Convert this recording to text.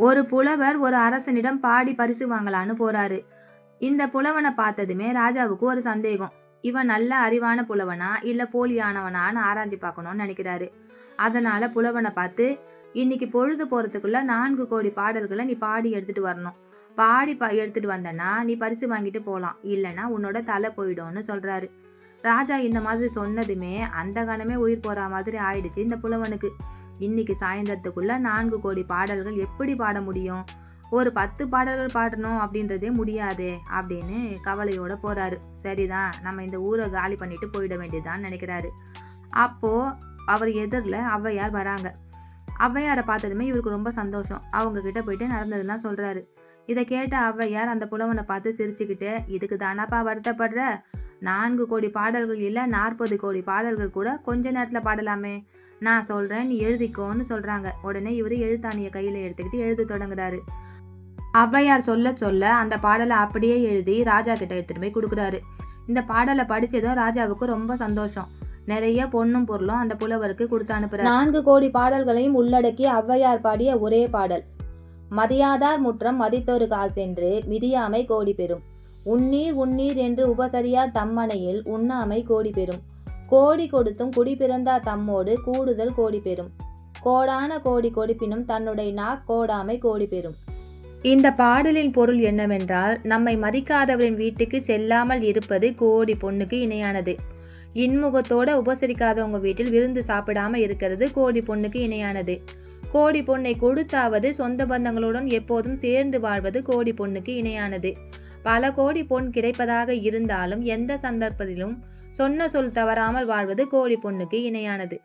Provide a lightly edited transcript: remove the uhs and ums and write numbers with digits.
ஒரு புலவர் ஒரு அரசனிடம் பாடி பரிசு வாங்கலான்னு போறாரு. இந்த புலவனை பார்த்ததுமே ராஜாவுக்கு ஒரு சந்தேகம். இவன் நல்ல அறிவான புலவனா இல்ல போலியானவனான்னு ஆராய்ஞ்சு பார்க்கணும்னு நினைக்கிறாரு. அதனால புலவனை பார்த்து, இன்னைக்கு பொழுது போறதுக்குள்ள 4 கோடி பாடல்களை நீ பாடி எடுத்துட்டு வரணும். பாடி எடுத்துட்டு வந்தனா நீ பரிசு வாங்கிட்டு போலாம், இல்லைன்னா உன்னோட தலை போயிடும்னு சொல்றாரு. ராஜா இந்த மாதிரி சொன்னதுமே அந்த கணமே உயிர் போற மாதிரி ஆயிடுச்சு இந்த புலவனுக்கு. இன்னைக்கு சாயந்தரத்துக்குள்ள 4 கோடி பாடல்கள் எப்படி பாட முடியும்? ஒரு 10 பாடல்கள் பாடணும் அப்படின்றதே முடியாதே அப்படின்னு கவலையோட போறாரு. சரிதான், நம்ம இந்த ஊரை காலி பண்ணிட்டு போயிட வேண்டியதான்னு நினைக்கிறாரு. அப்போ அவர் எதிரில் ஔவையார் வராங்க. ஔவையாரை பார்த்ததுமே இவருக்கு ரொம்ப சந்தோஷம். அவங்க கிட்ட போயிட்டு நடந்ததெல்லாம் சொல்றாரு. இதை கேட்ட ஔவையார் அந்த புலவனை பார்த்து சிரிச்சுக்கிட்டு, இதுக்கு தானாப்பா வருத்தப்படுற? 4 கோடி பாடல்கள் இல்லை, 40 கோடி பாடல்கள் கூட கொஞ்ச நேரத்தில் பாடலாமே. நான் சொல்றேன், நீ எழுதிக்கோன்னு சொல்றாங்க. உடனே இவர் எழுத்தாணியை கையில எடுத்துக்கிட்டு எழுத தொடங்குறாரு. ஔவையார் சொல்ல சொல்ல அந்த பாடலை அப்படியே எழுதி ராஜா கிட்ட எடுத்துட்டு போய் கொடுக்குறாரு. இந்த பாடலை படிச்சதும் ராஜாவுக்கு ரொம்ப சந்தோஷம். நிறைய பொண்ணும் பொருளும் அந்த புலவருக்கு கொடுத்து அனுப்புறாரு. 4 கோடி பாடல்களையும் உள்ளடக்கி ஔவையார் பாடிய ஒரே பாடல்: மதியாதார் முற்றம் மதித்தொரு கால் சென்று மிதியாமை கோடி பெறும், உன்னீர் உன்னீர் என்று உபசரியார் தம்மனையில் உண்ணாமை கோடி பெறும், கோடி கொடுத்தும் குடி பிறந்தார் தம்மோடு கூடுதல் கோடி பெறும், கோடான கோடி கொடுப்பினும் தன்னுடைய கோடாமை கோடி பெறும். இந்த பாடலின் பொருள் என்னவென்றால், நம்மை மதிக்காதவரின் வீட்டுக்கு செல்லாமல் இருப்பது கோடி பொண்ணுக்கு இணையானது. இன்முகத்தோட உபசரிக்காதவங்க வீட்டில் விருந்து சாப்பிடாம இருக்கிறது கோடி பொண்ணுக்கு இணையானது. கோடி பொண்ணை கொடுத்தாவது சொந்த பந்தங்களுடன் எப்போதும் சேர்ந்து வாழ்வது கோடி பொண்ணுக்கு இணையானது. பல கோடி பொன் கிடைப்பதாக இருந்தாலும் எந்த சந்தர்ப்பத்திலும் சொன்ன சொல் தவறாமல் வாழ்வது கோடி பொண்ணுக்கு இணையானது.